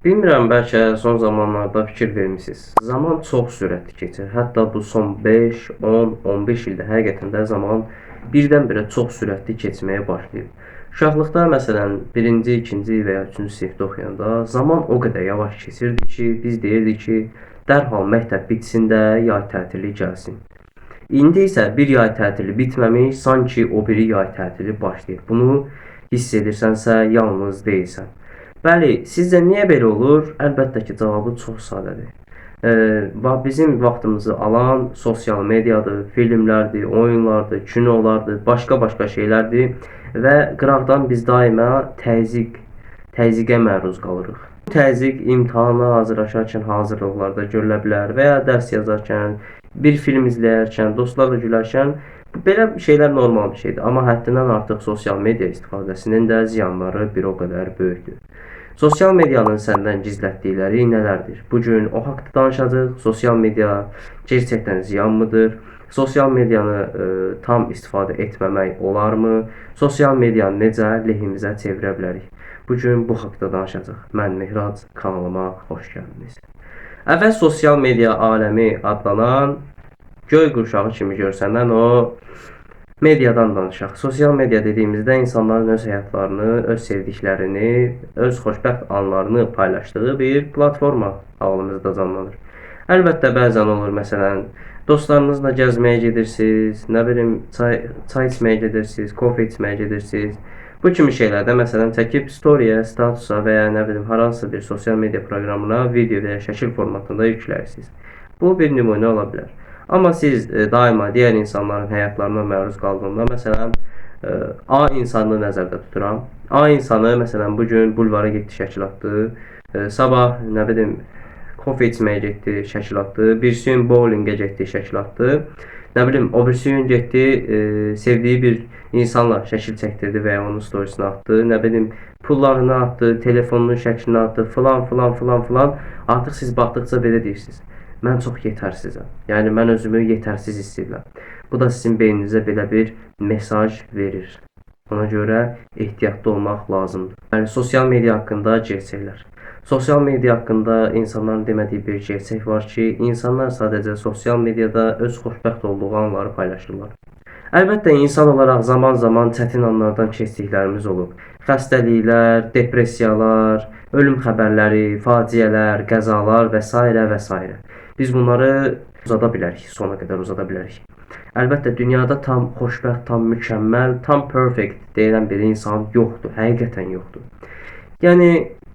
Bilmirəm, bəlkə son zamanlarda fikir vermisiniz. Zaman çox sürətli keçir. Hətta bu son 5, 10, 15 ildə həqiqətən də zaman birdən-birə çox sürətli keçməyə başlayıb. Uşaqlıqda məsələn 1-ci, 2-ci və ya 3-cü sinifdə oxuyanda zaman o qədər yavaş keçirdi ki, biz deyirdik ki, dərhal məktəb bitsin də yay tətili gəlsin. İndi isə bir yay tətili bitməmiş, sanki o biri yay tətili başlayır. Bunu hiss edirsənsə, yalnız deyilsən. Bəli, sizcə niyə belə olur? Əlbəttə ki, cavabı çox sadədir. Bizim vaxtımızı alan sosial mediadır, filmlərdir, oyunlardır, kinolardır, başqa-başqa şeylərdir və qıraqdan biz daima təzyiqə məruz qalırıq. Bu təzyiq imtahana hazırlaşarkən hazırlıqlarda görülə bilər və ya dərs yazarkən, bir film izləyərkən, dostlarla gülərkən belə şeylər normal bir şeydir. Amma həddindən artıq sosial media istifadəsinin də ziyanları bir o qədər böyükdür. Sosial medianın səndən gizlətdikləri nələrdir? Bu gün o haqqda danışacağıq. Sosial media gerçəkdən ziyanmıdır? Sosial medianı tam istifadə etməmək olarmı? Sosial medianı necə lehimizə çevirə bilərik? Bu gün bu haqqda danışacağıq. Mən Mehrac, kanalıma xoş gəldiniz. Əvvəl sosial media aləmi adlanan göy qurşağı kimi görsənən o mediadan danışaq. Sosial media dediyimizdə insanların öz həyatlarını, öz sevdiklərini, öz xoşbəxt anlarını paylaşdığı bir platforma ağlımızda canlanır. Əlbəttə bəzən olur, məsələn, dostlarınızla gəzməyə gedirsiniz, nə bilim, çay içməyə gedirsiniz, kofe içməyə gedirsiniz. Bu kimi şeylərdə məsələn çəkib storyyə, statusa və ya nə bilim haransı bir sosial media proqramına video və ya şəkil formatında yükləyirsiniz. Bu bir nümunə ola bilər. Amma siz daima digər insanların həyatlarına məruz qaldığında, məsələn, A insanını nəzərdə tuturam. A insanı məsələn bu gün bulvara getdi, şəkil atdı. Sabah nə bilim kofe içməyə getdi, şəkil atdı. Birisi gün bowlingə getdi, şəkil atdı. Nə bilim, o birisi gün getdi, sevdiyi bir insanla şəkil çəkdirdi və ya onun storiesini atdı. Nə bilim, pullarını atdı, telefonunun şəklini atdı, filan filan filan filan. Artıq siz baxdıqca belə deyirsiniz: mən çox yetərsizəm. Yəni mən özümü yetərsiz hiss edirəm. Bu da sizin beyninizə belə bir mesaj verir. Ona görə ehtiyatlı olmaq lazımdır. Yəni sosial media haqqında gerçəklər. Sosial media haqqında insanların demədiyi bir gerçək var ki, insanlar sadəcə sosial mediada öz xoşbəxt olduğu anları paylaşırlar. Əlbəttə insan olaraq zaman-zaman çətin anlardan keçdiklərimiz olub. Xəstəliklər, depressiyalar, ölüm xəbərləri, faciələr, qəzalar və s. və s. Biz bunları uzada bilərik, sona qədər uzada bilərik. Əlbəttə dünyada tam xoşbəxt, tam mükəmməl, tam perfect deyilən bir insan yoxdur, həqiqətən yoxdur. Yəni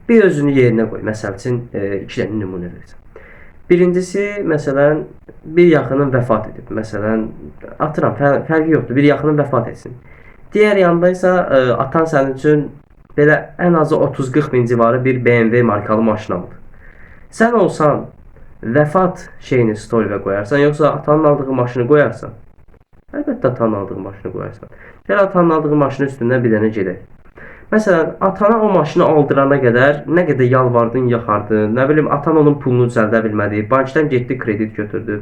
bir özünü yerinə qoy. Məsəl üçün 2 dənə nümunə verəcəm. Birincisi, məsələn, bir yaxının vəfat edib. Məsələn, atıram, fərqi yoxdur, bir yaxının vəfat etsin. Digər yanda isə atan sənin üçün belə ən azı 30-40 min civarı bir BMW markalı maşın aldı. Sən olsan vəfat şeyini story'ə qoyarsan, yoxsa atanın aldığı maşını qoyarsan? Əlbəttə atanın aldığı maşını qoyarsan. Gəl atanın aldığı maşının üstündən bir dənə gedək. Məsələn, atana o maşını aldırana qədər nə qədər yalvardın, yaxardın, nə bilim, atan onun pulunu düzəldə bilmədi, bankdan getdi, kredit götürdü.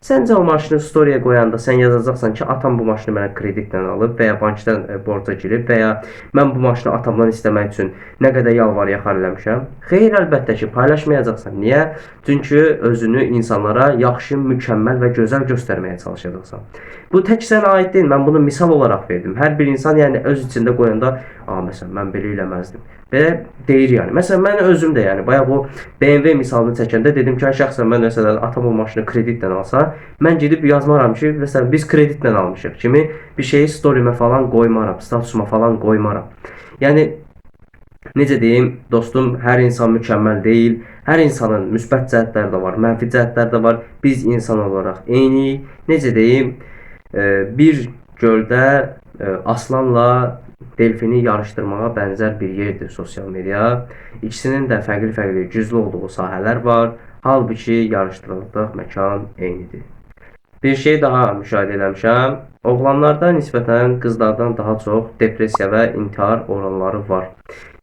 Səncə o maşını story'ə qoyanda sən yazacaqsan ki, atam bu maşını mənə kreditlə alıb və ya bankdan borca girib və ya mən bu maşını atamdan istəmək üçün nə qədər yalvar yaxar eləmişəm? Xeyr, əlbəttə ki, paylaşmayacaqsan. Niyə? Çünki özünü insanlara yaxşı, mükəmməl və gözəl göstərməyə çalışacaqsan. Bu tək sənə aid deyil, mən bunu misal olaraq verdim. Hər bir insan yəni öz içində qoyanda, məsələn, mən belə eləməzdim. Belə deyir yəni. Məsələn, mən özüm də yəni bayaq o BMW misalını çəkəndə dedim ki, şəxsən mən məsələn atam o maşını kreditlə alsa, mən gedib yazmaram ki, məsələn biz kreditlə almışıq kimi bir şeyi story'mə falan qoymaram, statusuma falan qoymaram. Yəni necə deyim, dostum, hər insan mükəmməl deyil. Hər insanın müsbət cəhətləri də var, mənfi cəhətləri də var. Biz insan olaraq eynik. Necə deyim, bir göldə aslanla delfini yarışdırmağa bənzər bir yerdir sosial media. İkisinin də fərqli-fərqli güclü olduğu sahələr var. Halbuki yarışdırıldıq məkan eynidir. Bir şey daha müşahidə eləmişəm. Oğlanlarda nisbətən qızlardan daha çox depressiya və intihar oranları var.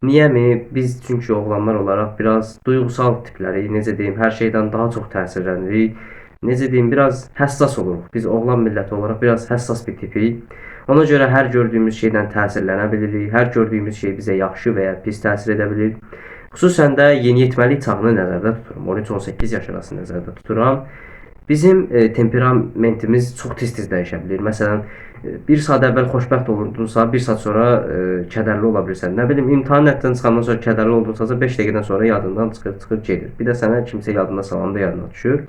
Niyəmi? Biz çünki oğlanlar olaraq biraz duyğusal tipləri, necə deyim, hər şeydən daha çox təsirlənirik. Necə deyim, biraz həssas oluruq. Biz oğlan milləti olaraq biraz həssas bir tipik. Ona görə hər gördüyümüz şeydən təsirlənə bilirik. Hər gördüyümüz şey bizə yaxşı və ya pis təsir edə bilir. Xüsusən də yeniyetməlik çağını nəzərdə tuturam. 13-18 yaş arası nəzərdə tuturam. Bizim temperamentimiz çox tez-tez dəyişə bilir. Məsələn, bir saat əvvəl xoşbəxt olurdunsa, bir saat sonra kədərli ola bilirsən. Nə bilim, imtahan nəticəsindən çıxandan sonra kədərli oldunsa, 5 dəqiqədən sonra yadından çıxır gedir. Bir də sənə kimsə yadına salanda yadına düşür.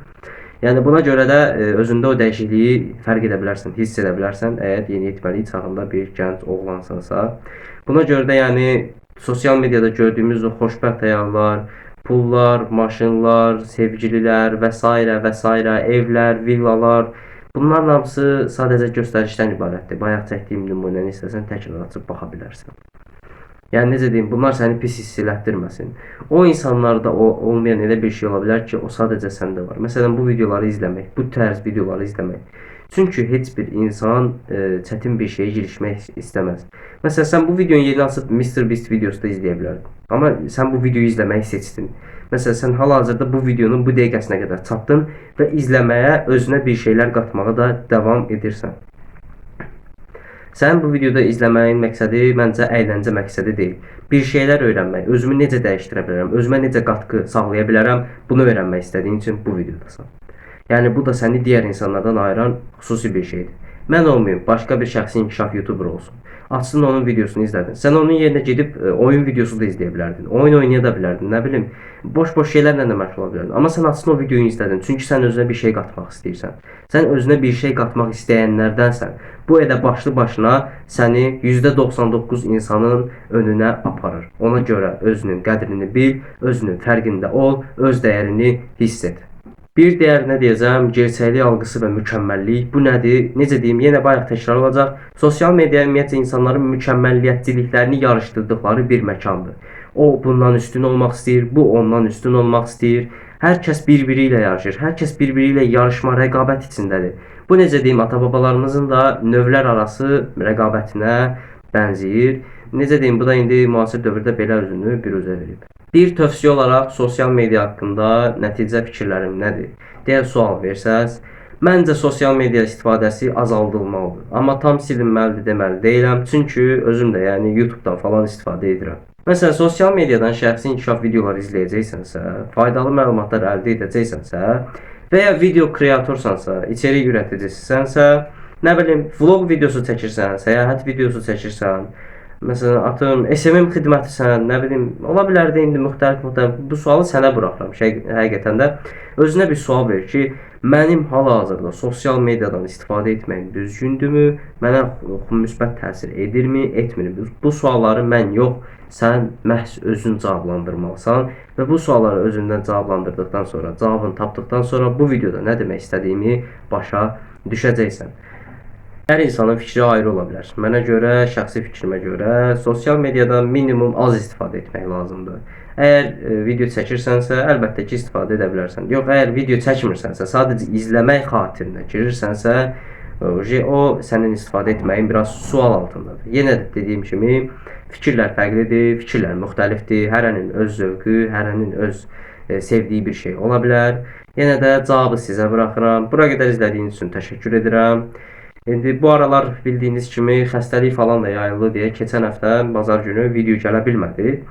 Yəni buna görə də özündə o dəyişikliyi fərq edə bilərsən, hiss edə bilərsən, əgər yeniyetməlik çağında bir gənc oğlansansa. Buna görə də yəni sosial mediada gördüyümüz o xoşbəxt həyatlar, pullar, maşınlar, sevgililər və s. evlər, villalar, bunların hamısı sadəcə göstərişdən ibarətdir. Bayaq çəkdiyim nümunəni istəsən təkrar açıb baxa bilərsən. Yəni necə deyim, bunlar səni pis hiss elətdirməsin. O insanlarda olmayan elə bir şey ola bilər ki, o sadəcə səndə var. Məsələn, bu videoları izləmək, bu tərz videoları izləmək. Çünki heç bir insan çətin bir şeyə girişmək istəməz. Məsələn, sən bu videonun yerinə açıb MrBeast videosu da izləyə bilərdin. Amma sən bu videoyu izləməyi seçdin. Məsələn, sən hal-hazırda bu videonun bu dəqiqəsinə qədər çatdın və izləməyə, özünə bir şeylər qatmağa da davam edirsən. Sən bu videoda izləməyin məqsədi məncə əyləncə məqsədi deyil. Bir şeylər öyrənmək, özümü necə dəyişdirə bilərəm, özümə necə qatqı sağlaya bilərəm, bunu öyrənmək istədiyin üçün bu videodasan. Yəni bu da səni digər insanlardan ayıran xüsusi bir şeydir. Mən olmayım, başqa bir şəxsi inkişaf YouTuber olsun. Açsın onun videosunu izlədin. Sən onun yerinə gedib oyun videosu da izləyə bilərdin. Oyun oynaya da bilərdin, nə bilim. Boş-boş şeylərlə də məşğul ola bilərdin. Amma sən açsın o videoyu izlədin. Çünki sən özünə bir şey qatmaq istəyirsən. Sən özünə bir şey qatmaq istəyənlərdənsən. Bu elə başlı başına səni %99 insanın önünə aparır. Ona görə özünün qədrini bil, özünün fərqində ol, öz dəyərini hiss et. Bir diğer nə deyəcəm, gerçəklik algısı və mükəmməllik. Bu nədir? Necə deyim? Yenə bayaq təkrar olacaq. Sosial media ümumiyyətlə insanların mükəmməlliyətçiliklərini yarışdırdıqları bir məkandır. O bundan üstün olmaq istəyir, bu ondan üstün olmaq istəyir. Hər kəs bir-biri ilə yarışır. Hər kəs bir-biri ilə yarışma, rəqabət içindədir. Bu necə deyim, ata-babalarımızın da növlər arası rəqabətinə bənzəyir. Necə deyim, bu da indi müasir dövrdə belə özünü bir üzə verib. Bir tövsiyə olaraq sosial media haqqında nəticə fikirlərim nədir deyə sual versəz, məncə sosial media istifadəsi azaldılmalıdır. Amma tam silinməlidir deməli deyiləm, çünki özüm də yəni YouTube-dan falan istifadə edirəm. Məsələn, sosial mediadan şəxsi inkişaf videoları izləyəcəksənsə, faydalı məlumatlar əldə edəcəksənsə və ya video kreatorsansa, içerik ürəticisisənsə, nə bilim, vlog videosu çəkirsən, səyahət videosu çəkirsən, məsələn, atım, SMM xidmətisən, nə bilim, ola bilər də indi müxtəlif. Bu sualı sənə buraxıram. Həqiqətən də özünə bir sual ver ki, mənim hal-hazırda sosial mediadan istifadə etməyim düzgündürmü? Mənə müsbət təsir edirmi, etmirmi? Bu sualları mən yox, sən məhz özün cavablandırmalısan və bu sualları özündən cavablandırdıqdan sonra, cavabını tapdıqdan sonra bu videoda nə demək istədiyimi başa düşəcəksən. Hər insanın fikri ayrı ola bilər. Mənə görə, şəxsi fikrimə görə sosial mediadan minimum az istifadə etmək lazımdır. Əgər video çəkirsənsə, əlbəttə ki, istifadə edə bilərsən. Yox, əgər video çəkmirsənsə, sadəcə izləmək xatirinə girirsənsə, o sənin istifadə etməyin biraz sual altındadır. Yenə də dediyim kimi, fikirlər fərqlidir, fikirlər müxtəlifdir. Hərənin öz zövqü, hərənin öz sevdiyi bir şey ola bilər. Yenə də cavabı sizə buraxıram. Bura qədər izlədiyiniz üçün təşəkkür edirəm. İndi bu aralar bildiyiniz kimi xəstəlik falan da yayıldı deyə keçən həftə bazar günü video gələ bilmədi.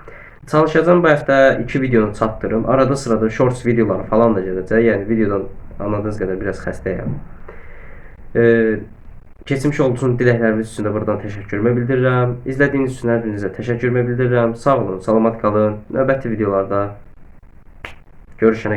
Çalışacağım bu həftə 2 videonu çatdırım. Arada sırada shorts videoları falan da gələcək. Yəni videodan anladığınız qədər biraz xəstəyəm. Keçmiş olduğunuz diləkləriniz üçün də buradan təşəkkürümü bildirirəm. İzlədiyiniz üçün hər birinizə təşəkkürümü bildirirəm. Sağ olun, salamat qalın. Növbəti videolarda görüşənə qədər.